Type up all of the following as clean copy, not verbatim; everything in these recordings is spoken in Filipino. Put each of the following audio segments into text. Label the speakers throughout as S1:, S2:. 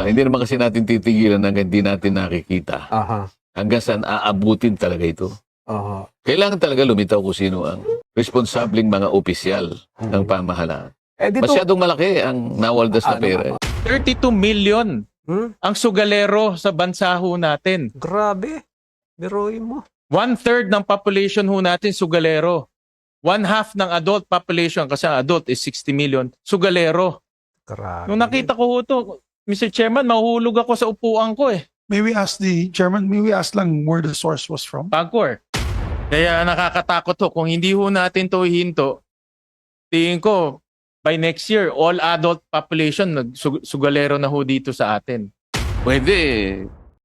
S1: Hindi naman kasi natin titigilan hanggang hindi natin nakikita.
S2: Aha.
S1: Hanggang saan aabutin talaga ito.
S2: Aha.
S1: Kailangan talaga lumitaw kung sino ang responsableng mga opisyal ng pamahalaan.
S2: Dito,
S1: Masyadong malaki ang nawaldas na pera.
S3: 32 million ang sugalero sa bansa ho natin.
S2: Grabe. Biruin mo.
S3: 1/3 ng population ho natin sugalero. 1/2 ng adult population, kasi ang adult is 60 million, sugalero.
S2: Grabe.
S3: Nung nakita ko ho to, Mr. Chairman, mahuhulog ako sa upuan ko eh.
S4: May we ask the chairman, may we ask lang where the source was from?
S3: Pagkor. Kaya nakakatakot ho. Kung hindi ho natin to hihinto, tingin ko, by next year, all adult population sugalero na ho dito sa atin.
S5: Pwede,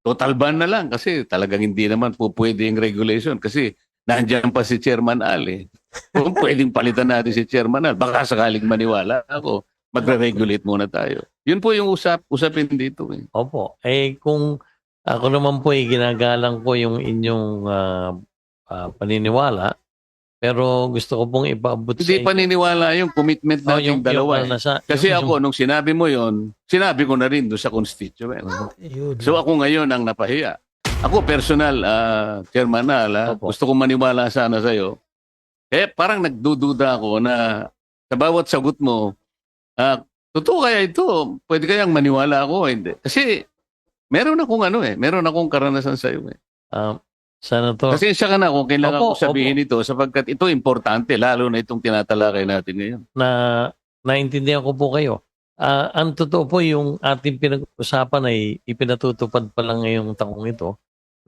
S5: total ban na lang kasi talagang hindi naman po pwede yung regulation kasi nandiyan pa si Chairman Al eh. Kung pwedeng palitan natin si Chairman Al, baka sakaling maniwala ako, magre-regulate muna tayo. Yun po yung usapin dito eh.
S6: Opo. Kung ako naman po ginagalang ko yung inyong paniniwala, pero gusto ko pong ipaabot sa
S5: Hindi paniniwala yung commitment natin dalawa. Kasi ako, nung sinabi mo yon, sinabi ko na rin doon sa constituent. So ako ngayon ang napahiya. Ako personal, Chairman Al, gusto kong maniwala sana sa'yo. Parang nagdududa ako na sa bawat sagot mo, totoo kaya ito? Pwede kayang maniwala ako? Hindi. Kasi meron akong karanasan sa'yo eh.
S6: Senator.
S5: Kasi siya ka na kung kailangan ko sabihin ito sapagkat ito importante, lalo na itong tinatalakay natin ngayon.
S6: Naintindihan ko po kayo. Ang totoo po yung ating pinag-usapan ay ipinatutupad pa lang ngayong taong ito.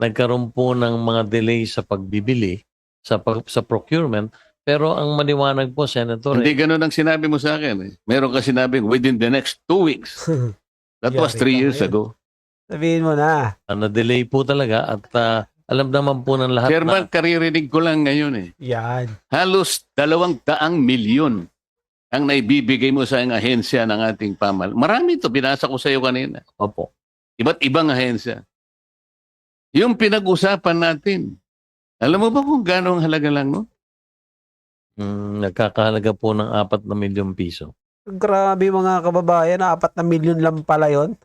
S6: Nagkaroon po ng mga delay sa pagbibili, sa procurement. Pero ang maliwanag po, Senator.
S5: Hindi ganun ang sinabi mo sa akin eh. Meron ka sinabing within the next 2 weeks. That was 3 years ago.
S2: Sabihin mo na.
S6: Na-delay po talaga at alam naman po ng lahat
S5: Chairman, karirinig ko lang ngayon eh.
S2: Yan.
S5: Halos 200 milyon ang naibibigay mo sa ahensya ng ating pamahalaan. Marami ito, binasa ko sa iyo kanina.
S6: Opo.
S5: Iba't ibang ahensya. Yung pinag-usapan natin, alam mo ba kung gano'ng halaga lang, no?
S6: Nagkakahalaga po ng 4 na milyong piso.
S2: Grabe mga kababayan, 4 na milyon lang pala yon.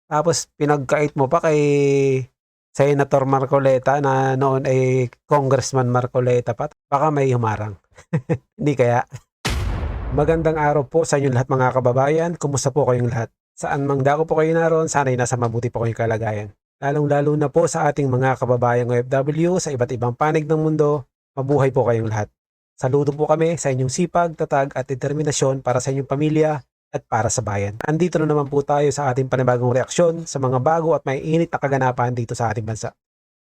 S2: Tapos pinagkait mo pa kay Senator Marcoleta na noon ay Congressman Marcoleta pa. Baka may humarang. Hindi kaya. Magandang araw po sa inyo lahat mga kababayan. Kumusta po kayong lahat? Saan mang dako po kayo naroon, sana'y nasa mabuti po kayong kalagayan. Lalong-lalo na po sa ating mga kababayang OFW sa iba't ibang panig ng mundo. Mabuhay po kayong lahat. Saludo po kami sa inyong sipag, tatag at determinasyon para sa inyong pamilya at para sa bayan. Andito na naman po tayo sa ating panibagong reaksyon sa mga bago at may init na kaganapan dito sa ating bansa.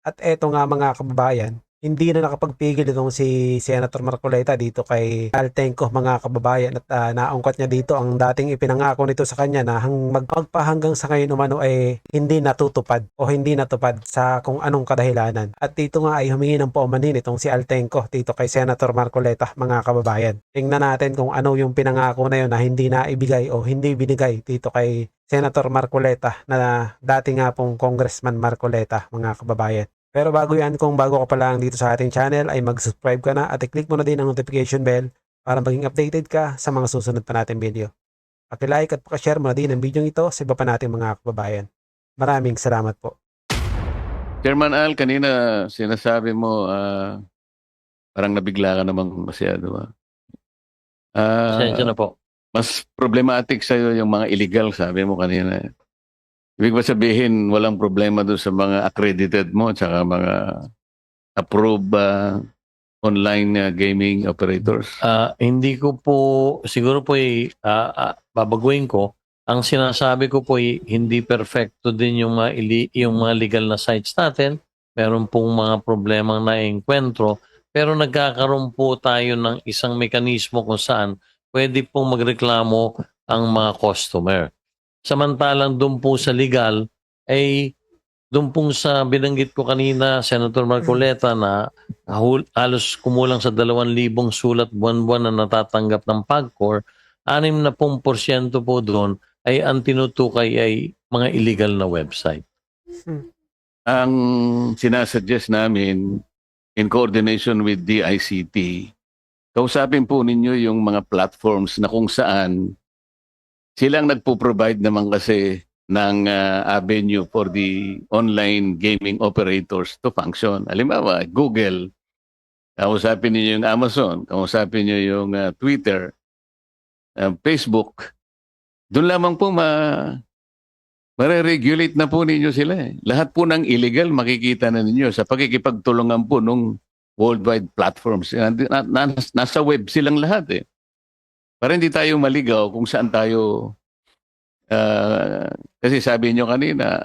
S2: At eto nga mga kababayan, hindi na nakapagpigil itong si Senator Marcoleta dito kay Altenco mga kababayan at naungkat niya dito ang dating ipinangako nito sa kanya na magpahanggang sa ngayon umano ay hindi natutupad o hindi natupad sa kung anong kadahilanan. At dito nga ay humingi ng paumanhin itong si Altenco dito kay Senator Marcoleta mga kababayan. Tingnan natin kung ano yung pinangako na yun na hindi naibigay o hindi binigay dito kay Senator Marcoleta na dati nga pong Congressman Marcoleta mga kababayan. Pero bago yan, kung bago ka pa lang dito sa ating channel ay mag-subscribe ka na at i-click mo na din ang notification bell para maging updated ka sa mga susunod pa nating video. Paki-like at paki-share mo na din ang video ito sa iba pa nating mga kababayan. Maraming salamat po.
S5: Chairman Al, kanina sinasabi mo parang nabigla ka namang masyado.
S6: Pasensya na po.
S5: Mas problematic sa'yo yung mga illegal, sabi mo kanina. Ibig ba sabihin, walang problema doon sa mga accredited mo at mga approved online gaming operators?
S6: Hindi ko po, siguro po babaguhin ko. Ang sinasabi ko po hindi perfecto din yung mga legal na sites natin. Meron pong mga problemang na-enkwentro. Pero nagkakaroon po tayo ng isang mekanismo kung saan pwede pong magreklamo ang mga customer. Samantalang doon po sa legal, ay doon po sa binanggit ko kanina, Senator Marcoleta, na halos kumulang sa 2,000 sulat buwan-buwan na natatanggap ng PAGCOR, 60% po doon ay ang tinutukay ay mga illegal na website.
S5: Ang sinasuggest namin, in coordination with DICT, kausapin po ninyo yung mga platforms na kung saan silang nagpo-provide naman kasi avenue for the online gaming operators to function. Halimbawa, Google, kausapin niyo yung Amazon, kausapin niyo yung Twitter, Facebook. Doon lamang po mare-regulate na po ninyo sila. Lahat po ng illegal makikita na ninyo sa pagkikipagtulungan po nung worldwide platforms. Nasa web silang lahat Para hindi tayo maligaw kung saan tayo kasi sabi nyo kanina,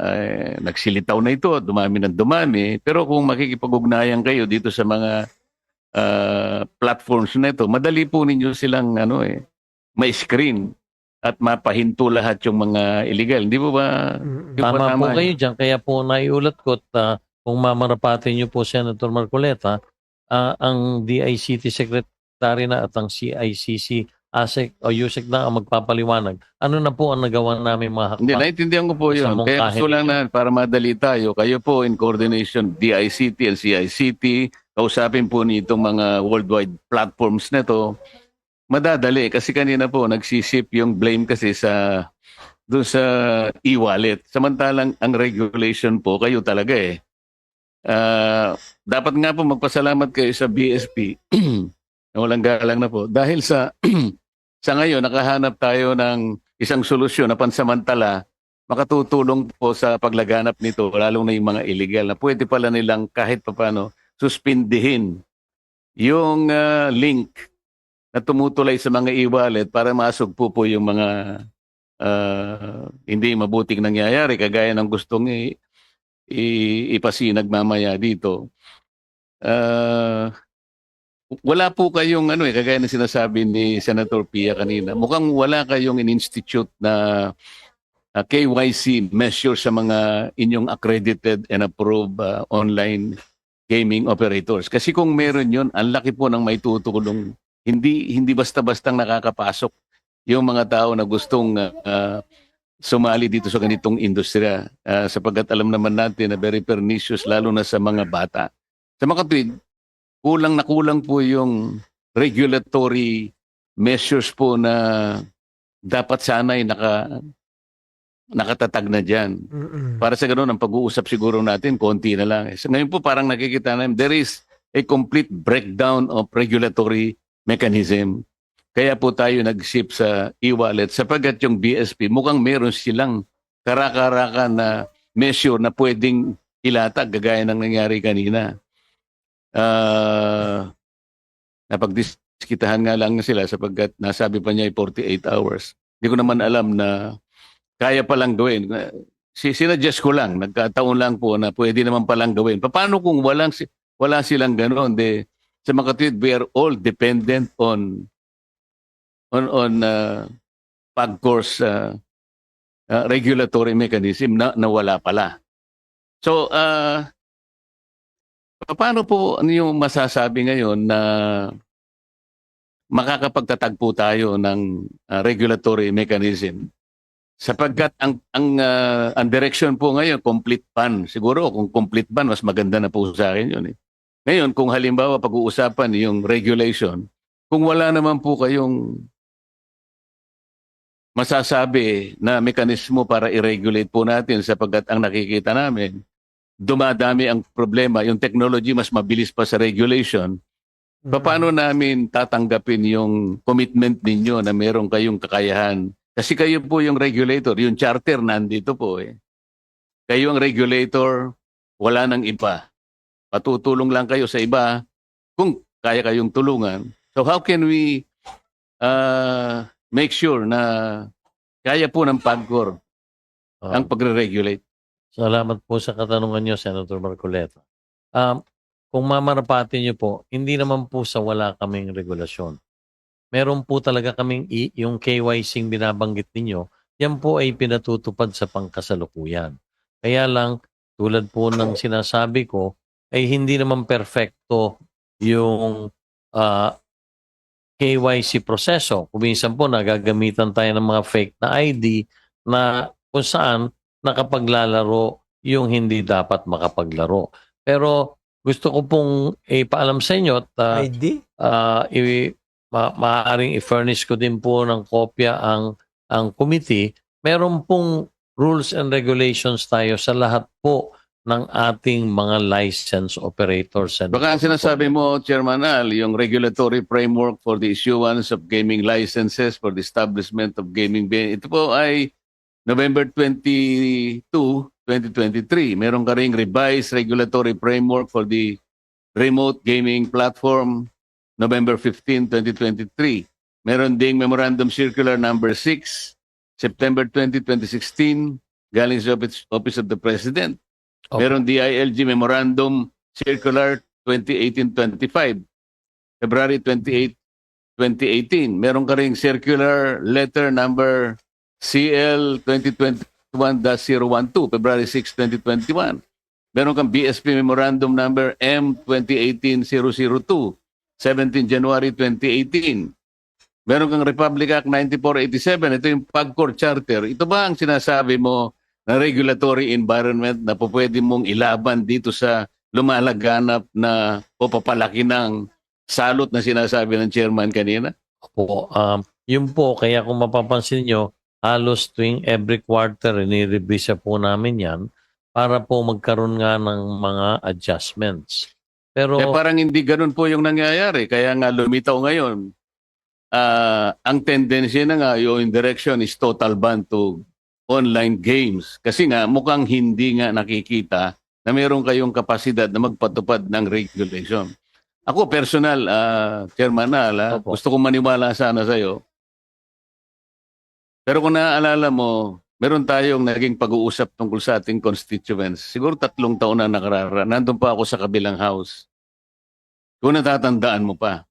S5: nagsilitaw na ito, dumami ng dumami. Pero kung makikipag-ugnayan kayo dito sa mga platforms na ito, madali po ninyo silang may screen at mapahinto lahat yung mga illegal. Hindi po ba?
S6: Tama po kayo dyan. Kaya po naiulat ko at kung mamarapatin nyo po Senator Marcoleta, ang DICT Secretary na at ang CICC ASEC o USEC na ang magpapaliwanag. Ano na po ang nagawa namin mga hakbang?
S5: Hindi, naintindihan ko po yun. Kaya gusto lang na para madali tayo, kayo po in coordination, DICT and CICT, kausapin po nitong mga worldwide platforms na to, madadali. Kasi kanina po, nagsisip yung blame kasi doon sa e-wallet. Samantalang ang regulation po, kayo talaga dapat nga po magpasalamat kayo sa BSP. Walang galang na po. Dahil sa ngayon, nakahanap tayo ng isang solusyon na pansamantala, makatutulong po sa paglaganap nito, lalong na yung mga illegal na pwede pala nilang kahit papano suspindihin yung link na tumutulay sa mga e-wallet para masugpo po yung mga hindi mabuting nangyayari kagaya ng gustong ipasinag mamaya dito. Wala po kayong kagaya ng sinasabi ni Senator Pia kanina. Mukhang wala kayong in-institute na KYC measure sa mga inyong accredited and approved online gaming operators. Kasi kung meron yun, ang laki po ng may tutulong. Hindi basta-bastang nakakapasok yung mga tao na gustong sumali dito sa ganitong industriya. Sapagkat alam naman natin na very pernicious lalo na sa mga bata. Sa mga kapatid, kulang na kulang po yung regulatory measures po na dapat sana'y nakatatag na dyan. Para sa ganoon, ang pag-uusap siguro natin, konti na lang. So, ngayon po parang nakikita namin, there is a complete breakdown of regulatory mechanism. Kaya po tayo nag-ship sa e-wallet sapagkat yung BSP, mukhang meron silang karakarakan na measure na pwedeng ilatag, gagaya ng nangyari kanina. Napagdiskitahan nga lang sila sapagkat nasabi pa niya ay 48 hours. Hindi ko naman alam na kaya palang gawin. Sinuggest ko lang, nagkataon lang po na pwede naman palang gawin. Paano kung wala silang gano'n? Sa mga kapatid, we are all dependent on PAGCOR's regulatory mechanism na wala pala. So, paano po yung masasabi ngayon na makakapagtatag po tayo ng regulatory mechanism? Sapagkat ang direction po ngayon, complete ban. Siguro kung complete ban, mas maganda na po sa akin yun. Ngayon, kung halimbawa pag-uusapan yung regulation, kung wala naman po kayong masasabi na mekanismo para i-regulate po natin sapagkat ang nakikita namin, dumadami ang problema, yung technology mas mabilis pa sa regulation, paano namin tatanggapin yung commitment ninyo na meron kayong kakayahan? Kasi kayo po yung regulator, yung charter nandito po Kayo ang regulator, wala nang iba. Patutulong lang kayo sa iba kung kaya kayong tulungan. So how can we make sure na kaya po ng PAGCOR ang pagre-regulate?
S6: Salamat po sa katanungan niyo, Senator Marcoleta. Kung mamarapatin niyo po, hindi naman po sa wala kaming regulasyon. Meron po talaga kaming yung KYC binabanggit ninyo, yan po ay pinatutupad sa pangkasalukuyan. Kaya lang, tulad po ng sinasabi ko, ay hindi naman perfecto yung KYC proseso. Kung minsan po, nagagamitan tayo ng mga fake na ID na kung saan nakapaglalaro yung hindi dapat makapaglaro. Pero gusto ko pong ipaalam sa inyo at
S2: ID?
S6: maaaring i-furnish ko din po ng kopya ang committee. Meron pong rules and regulations tayo sa lahat po ng ating mga license operators. And
S5: Baka ang sinasabi mo, Chairman Al, yung regulatory framework for the issuance of gaming licenses for the establishment of gaming venue, ito po ay November 22, 2023. Meron ka ring revised regulatory framework for the remote gaming platform, November 15, 2023. Meron ding Memorandum Circular number 6, September 20, 2016, galing sa Office of the President.
S6: Okay.
S5: Meron DILG Memorandum Circular 2018-25, February 28, 2018. Meron ka ring Circular Letter number CL 2021-012, February 6, 2021. Meron kang BSP Memorandum number M 2018-002, 17 January 2018. Meron kang Republic Act 9487, ito yung PAGCOR Charter. Ito ba ang sinasabi mo na regulatory environment na pwede mong ilaban dito sa lumalaganap na papalaki ng salot na sinasabi ng chairman kanina?
S6: Po, yun po, kaya kung mapapansin nyo, halos tuwing every quarter, nirevisa po namin yan para po magkaroon nga ng mga adjustments. Pero
S5: Parang hindi ganun po yung nangyayari. Kaya nga lumitaw ngayon, ang tendency na nga yung direction is total ban to online games. Kasi nga mukhang hindi nga nakikita na meron kayong kapasidad na magpatupad ng regulation. Ako personal, Chairman Al,
S6: Opo.
S5: gusto kong maniwala sana sa'yo. Pero kung naaalala mo, meron tayong naging pag-uusap tungkol sa ating constituents. Siguro 3 taon na nakararaan. Nandun pa ako sa kabilang house. Kung natatandaan mo pa,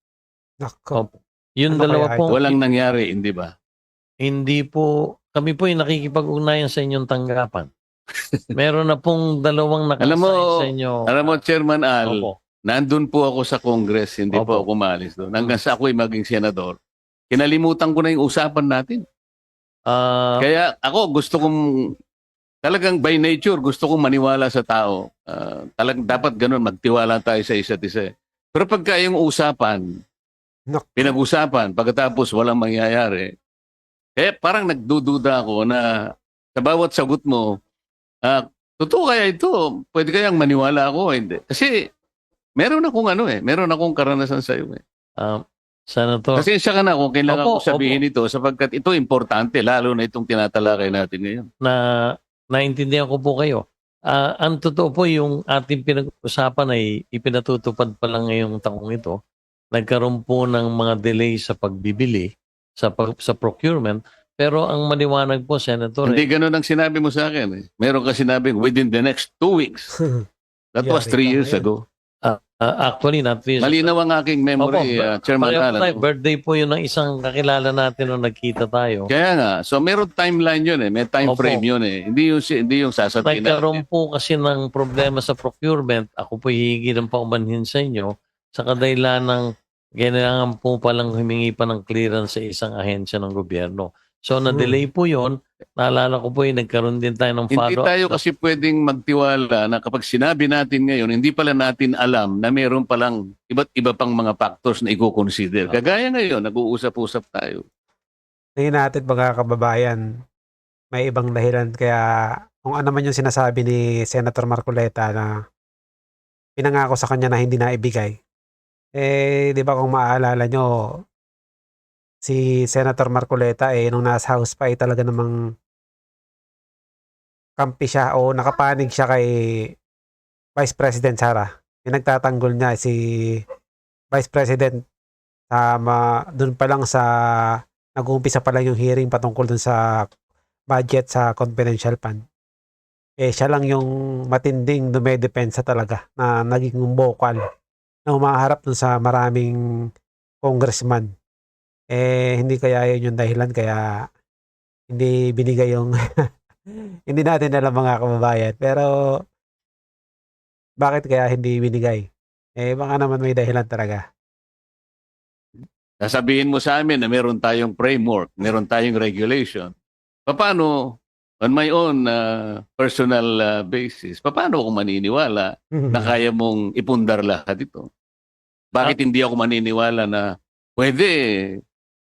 S2: Nako.
S6: yung
S2: Ano
S6: dalawa
S2: kaya
S6: po,
S5: walang nangyari, hindi ba?
S6: hindi po, kami po yung nakikipag-ugnayan sa inyong tanggapan. Meron na pong dalawang
S5: Alam mo,
S6: nakasign sa inyo.
S5: Chairman Al,
S6: Opo.
S5: nandun po ako sa Congress, hindi po
S6: Opo.
S5: ako umalis doon. Hanggang sa ako'y maging senador. Kinalimutan ko na yung usapan natin. Kaya ako gusto kong, talagang by nature, gusto kong maniwala sa tao. Talagang dapat ganun, magtiwala tayo sa isa't isa. Pero pagka yung usapan,
S2: Nako.
S5: pinag-usapan, pagkatapos walang mangyayari, parang nagdududa ako na sa bawat sagot mo, totoo kaya ito? Pwede kayang maniwala ako? Hindi. Kasi meron akong karanasan sa iyo.
S6: Senator,
S5: Kasi siya ka na kung kailangan
S6: Opo,
S5: ko sabihin ito sapagkat ito importante, lalo na itong tinatalakay natin ngayon.
S6: naintindihan ko po kayo. Ang totoo po yung ating pinag-usapan ay ipinatutupad pa lang ngayong taong ito. Nagkaroon po ng mga delay sa pagbibili, sa procurement. Pero ang maliwanag po, Senator,
S5: Hindi ganun ang sinabi mo sa akin. Meron ka sinabing within the next 2 weeks. That was 3
S2: Yari ka
S5: years
S2: ngayon.
S5: ago.
S6: actually not this.
S5: Malinaw ang aking memory, Chairman
S6: Pareho
S5: Alan.
S6: tayo. Birthday po yun ng isang kakilala natin nung nagkita tayo.
S5: Kaya nga, so meron timeline yun may time
S6: Opo.
S5: frame yun Hindi yung sasabihin
S6: Nagkaroon po kasi ng problema sa procurement. Ako po hihingi ng paumanhin sa inyo sa kadailan ng kailangan po palang humingi pa ng clearance sa isang ahensya ng gobyerno. So, na-delay po yon. Naalala ko po nagkaroon din tayo ng
S5: Hindi
S6: follow-up.
S5: tayo kasi pwedeng magtiwala na kapag sinabi natin ngayon, hindi pala natin alam na meron palang iba't iba pang mga factors na i-consider. Kagaya ngayon, nag-uusap-usap tayo.
S2: Tingin natin mga kababayan, may ibang dahilan kaya kung ano man yung sinasabi ni Senator Marcoleta na pinangako sa kanya na hindi na ibigay. Di ba kung maaalala nyo, si Senator Marcoleta nung nasa house pa talaga namang kampi siya o nakapanig siya kay Vice President Sara. Nagtatanggol niya si Vice President doon pa lang sa nag-uumpisa pa lang yung hearing patungkol dun sa budget sa confidential fund. Siya lang yung matinding dumedepensa talaga na naging vocal na humaharap dun sa maraming congressman. Hindi kaya yun yung dahilan kaya hindi binigay yung hindi natin alam mga kababayan. Pero bakit kaya hindi binigay? Baka naman may dahilan talaga.
S5: Sasabihin mo sa amin na meron tayong framework, meron tayong regulation. Paano, on my own personal basis, paano ako maniniwala na kaya mong ipundar lahat ito? Bakit hindi ako maniniwala na pwede,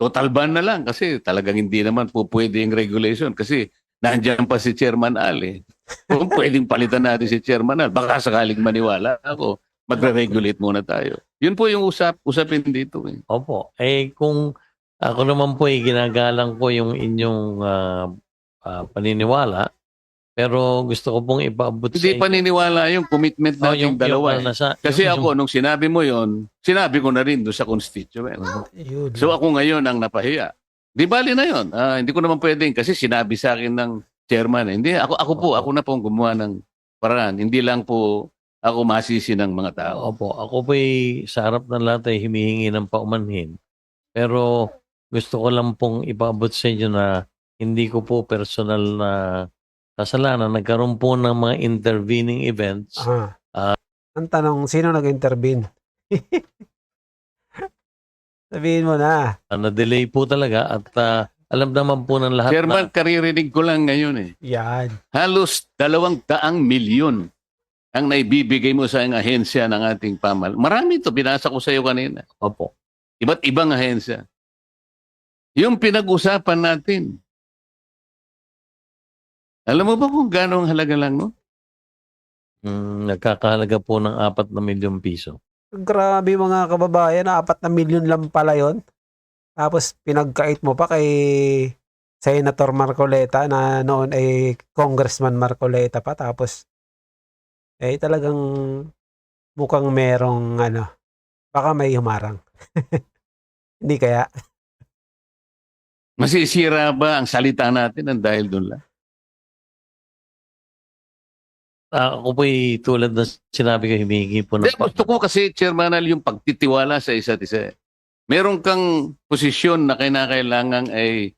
S5: total ban na lang kasi talagang hindi naman po pwede yung regulation kasi Nandiyan pa si Chairman Al eh. Kung pwedeng palitan natin si Chairman Al, baka sakaling maniwala ako, magre-regulate muna tayo. Yun po yung usapin dito eh.
S6: Opo. Kung ako naman po ginagalang ko yung inyong paniniwala, pero gusto ko pong ipaabot
S5: Hindi paniniwala yung commitment nating dalawa. Kasi ako, nung sinabi mo yon, sinabi ko na rin doon sa constituent.
S2: Yun.
S5: So ako ngayon ang napahiya. Di bali na yon. Hindi ko naman pwedeng kasi sinabi sa akin ng chairman. Hindi, ako na pong gumawa ng paraan. Hindi lang po ako masisi ng mga tao.
S6: Opo. Ako po sa harap ng lahat ay humihingi ng paumanhin. Pero gusto ko lang pong ipaabot sa inyo na hindi ko po personal na kasalanan. Nagkaroon po ng mga intervening events.
S2: Ang tanong, sino nag-intervene? Sabihin mo na.
S6: Na-delay po talaga at alam naman po ng lahat
S5: Chairman, karirinig ko lang ngayon eh.
S2: Yan.
S5: Halos 200 milyon ang naibibigay mo sa ahensya ng ating Marami ito, binasa ko sa iyo kanina.
S6: Opo.
S5: Iba't ibang ahensya. Yung pinag-usapan natin, alam mo ba kung gano'ng halaga lang, no?
S6: Nagkakahalaga po ng 4 na milyong piso.
S2: Grabe mga kababayan, 4 na milyon lang pala yon. Tapos pinagkait mo pa kay Senator Marcoleta na noon ay Congressman Marcoleta pa. Tapos talagang mukhang merong baka may humarang. Hindi kaya?
S5: Masisira ba ang salita natin ng dahil doon lang?
S6: Ako po tulad na sinabi ko, humihingi po ng...
S5: Gusto ko kasi, Chairman Al, yung pagtitiwala sa isa't isa. Meron kang posisyon na kinakailangan ay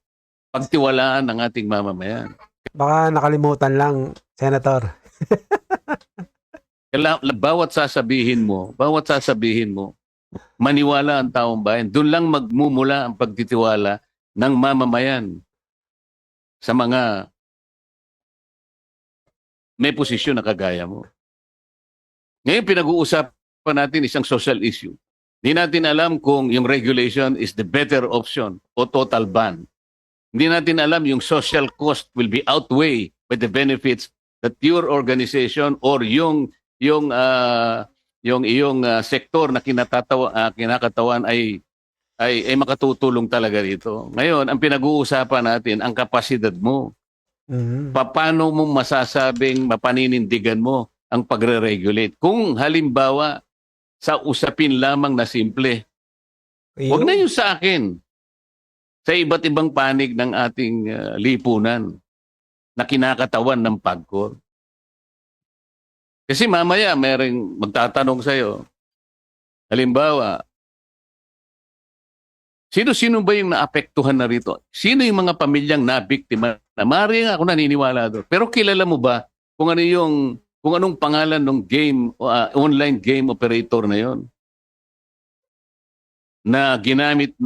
S5: pagtiwalaan ng ating mamamayan.
S2: Baka nakalimutan lang, Senator.
S5: Bawat sasabihin mo, maniwala ang taong bayan. Doon lang magmumula ang pagtitiwala ng mamamayan sa mga may posisyon na kagaya mo. Ngayon pinag-uusapan natin isang social issue. Hindi natin alam kung yung regulation is the better option o total ban. Hindi natin alam yung social cost will be outweigh by the benefits that your organization or yung iyong sektor na kinakatawan ay makatutulong talaga dito. Ngayon, ang pinag-uusapan natin, ang kapasidad mo. Paano mo masasabing mapaninindigan mo ang pagre-regulate? Kung halimbawa sa usapin lamang na simple, huwag na yung sa akin. Sa iba't ibang panig ng ating lipunan na kinakatawan ng PAGCOR. Kasi mamaya merong magtatanong sa'yo, halimbawa, sino-sino ba yung naapektuhan na rito? Sino yung mga pamilyang nabiktima? Maaaring ako naniniwala doon. Pero kilala mo ba kung anong pangalan ng game online game operator na yon? Na ginamit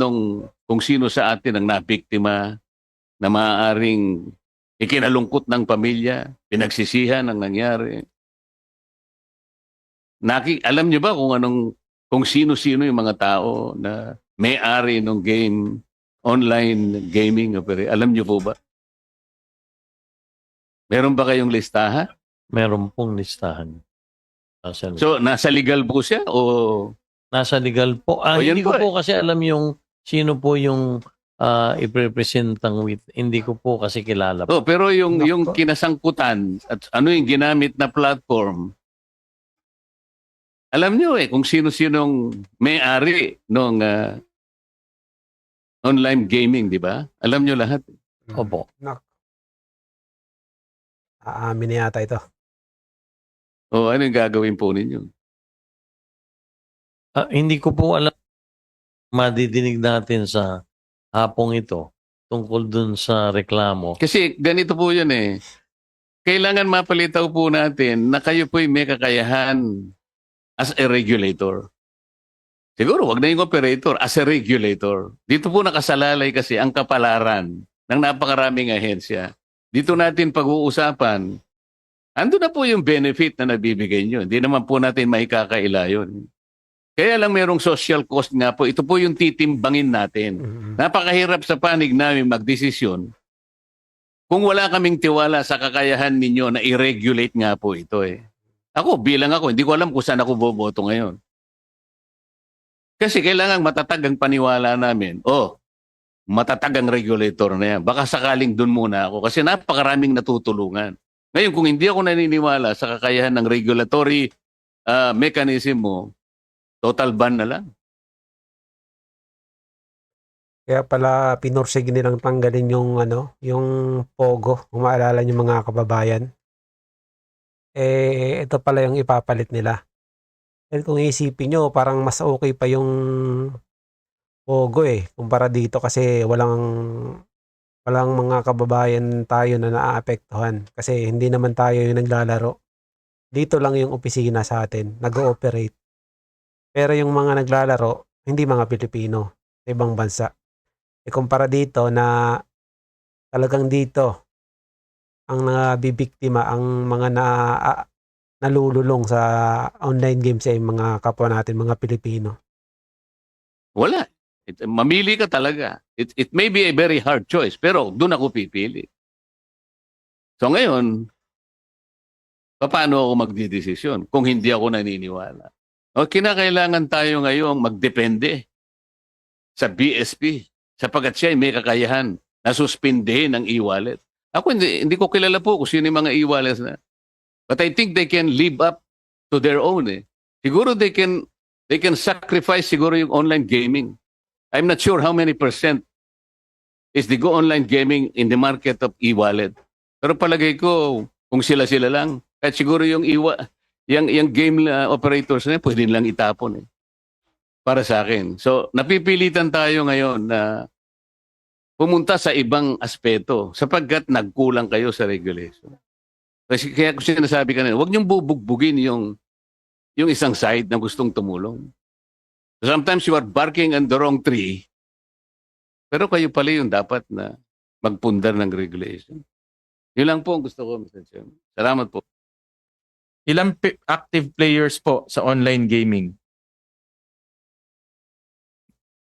S5: kung sino sa atin ang nabiktima na maaaring ikinalungkot ng pamilya, pinagsisihan ang nangyari. Alam niyo ba kung sino-sino yung mga tao na may-ari ng game, online gaming operator? Alam niyo po ba? Meron ba kayong listahan?
S6: Meron pong listahan.
S5: So, nasa legal po siya o?
S6: Nasa legal po. Hindi ko po kasi alam yung sino po yung i-representang with. Hindi ko po kasi kilala po.
S5: Pero yung kinasangkutan at ano yung ginamit na platform, alam niyo kung sino-sinong may-ari ng online gaming, di ba? Alam niyo lahat.
S6: Opo.
S2: Aamin na yata ito.
S5: Ano yung gagawin po ninyo?
S6: Hindi ko po alam. Madidinig natin sa hapong ito tungkol dun sa reklamo.
S5: Kasi ganito po yun eh. Kailangan mapalitaw po natin na kayo po'y may kakayahan as a regulator. Siguro, wag na yung operator, as a regulator. Dito po nakasalalay kasi ang kapalaran ng napakaraming ahensya. Dito natin pag-uusapan, ando na po yung benefit na nabibigay nyo. Hindi naman po natin maikakaila yun. Kaya lang merong social cost nga po. Ito po yung titimbangin natin. Napakahirap sa panig namin magdesisyon Kung wala kaming tiwala sa kakayahan ninyo na i-regulate nga po ito bilang ako, hindi ko alam kung saan ako boboto ngayon. Kasi kailangan matatag ang paniwala namin. Matatag ang regulator na yan. Baka sakaling dun muna ako kasi napakaraming natutulungan. Ngayon, kung hindi ako naniniwala sa kakayahan ng regulatory mechanism mo, total ban na lang.
S2: Kaya pala pinursig nilang tanggalin yung yung Pogo, kung maalala niyo mga kababayan. Ito pala yung ipapalit nila. Dahil kung isipin nyo, parang mas okay pa yung Pogo kumpara dito kasi walang mga kababayan tayo na naaapektuhan kasi hindi naman tayo yung naglalaro. Dito lang yung opisina sa atin, nag-ooperate. Pero yung mga naglalaro, hindi mga Pilipino, sa ibang bansa. Kumpara dito na talagang dito ang nabibiktima, ang mga nalululong sa online games ay mga kapwa natin, mga Pilipino.
S5: Wala. Mamili ka talaga. It may be a very hard choice, pero doon ako pipili. So ngayon, paano ako magdidesisyon kung hindi ako naniniwala? Kinakailangan tayo ngayong magdepende sa BSP sapagkat siya ay may kakayahan na suspindehin ang e-wallet. Ako hindi ko kilala po kung sino yung mga e-wallets na. But I think they can live up to their own. Siguro they can sacrifice siguro yung online gaming. I'm not sure how many percent is the go online gaming in the market of e-wallet. Pero palagay ko, kung sila-sila lang, kahit siguro yung game operators na pwede lang itapon para sa akin. So, napipilitan tayo ngayon na pumunta sa ibang aspeto sapagkat nagkulang kayo sa regulation. Kasi kaya ko sinasabi kanina, huwag niyong bubugbugin yung isang side na gustong tumulong. Sometimes you are barking on the wrong tree, pero kayo pala yung dapat na magpundar ng regulation. Yun lang po ang gusto ko, Mr. Chairman. Salamat po.
S3: Ilang active players po sa online gaming?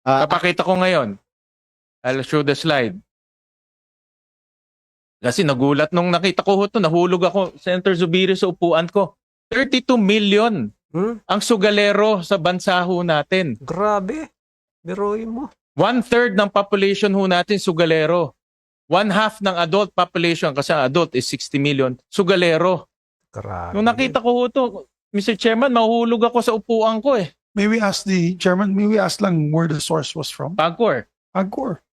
S3: Papakita ko ngayon. I'll show the slide. Kasi nagulat nung nakita ko ito, nahulog ako, Senator Zubiri, sa upuan ko. 32 million ang sugalero sa bansa ho natin.
S2: Grabe. Biruin mo.
S3: 1/3 ng population ho natin sugalero. 1/2 ng adult population, kasi ang adult is 60 million, sugalero.
S2: Grabe.
S3: Nung nakita ko ito, Mr. Chairman, mahulog ako sa upuan ko
S4: May we ask the chairman, may we ask lang where the source was from?
S3: Pagcor.
S4: Agcor.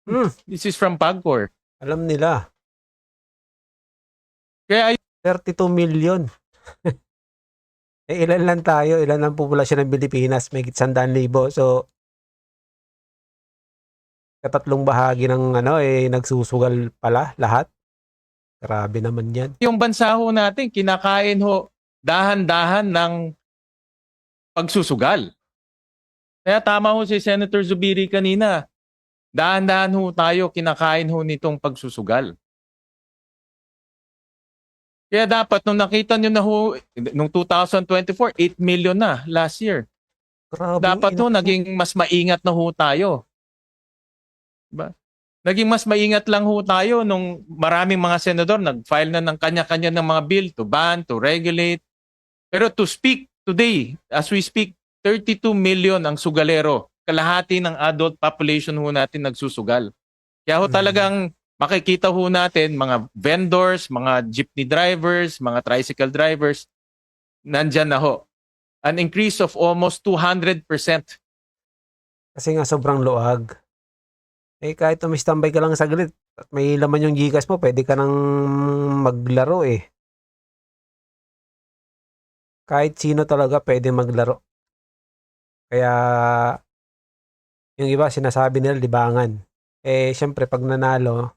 S3: This is from Pagcor.
S2: Alam nila.
S3: Kaya
S2: 32 million. Ilan lang tayo? Ilan ang populasyon ng Pilipinas? May 100,000. So, katatlong bahagi ng nagsusugal pala lahat. Grabe naman yan.
S3: yung bansa ho natin, kinakain ho dahan-dahan ng pagsusugal. Kaya tama ho si Senator Zubiri kanina. Dahan-dahan ho tayo, kinakain ho nitong pagsusugal. Kaya dapat, nung nakita nyo na ho, nung 2024, 8 million na last year.
S2: Grabe.
S3: Dapat ho, naging mas maingat na ho tayo. Diba? Naging mas maingat lang ho tayo nung maraming mga senador nag-file na ng kanya-kanya ng mga bill to ban, to regulate. Pero to speak today, as we speak, 32 million ang sugalero. Kalahati ng adult population ho natin nagsusugal. Kaya ho talagang makikita ho natin mga vendors, mga jeepney drivers, mga tricycle drivers, nandyan na ho. An increase of almost 200%.
S2: Kasi nga sobrang luag. Kahit tumistambay ka lang saglit at may laman yung Gcash mo, pwede ka nang maglaro Kahit sino talaga pwede maglaro. Kaya yung iba sinasabi nila libangan. Syempre pag nanalo,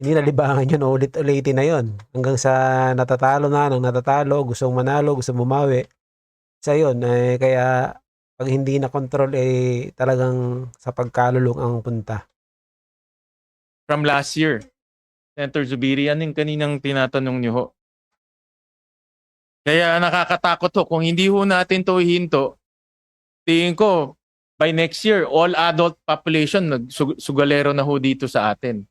S2: hindi na libangan yun, ulit-ulitin na yun. Hanggang sa natatalo na, nang natatalo, gustong manalo, gustong bumawi. Sa yun, kaya pag hindi na control, talagang sa pagkalulong ang punta.
S3: From last year, Senator Zubiri, yan yung kaninang tinatanong niyo ho. Kaya nakakatakot ho, kung hindi ho natin to hihinto, tingin ko, by next year, all adult population, sugalero na ho dito sa atin.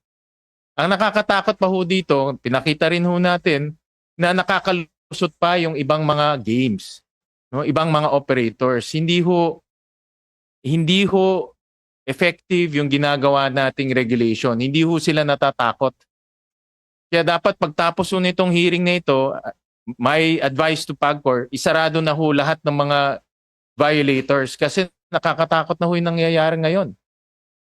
S3: Ang nakakatakot pa ho dito, pinakita rin ho natin na nakakalusot pa yung ibang mga games, no? Ibang mga operators. Hindi ho effective yung ginagawa nating regulation. Hindi ho sila natatakot. Kaya dapat pagtapos ho nitong hearing na ito, my advice to PAGCOR, isarado na ho lahat ng mga violators kasi nakakatakot na ho yung nangyayari ngayon.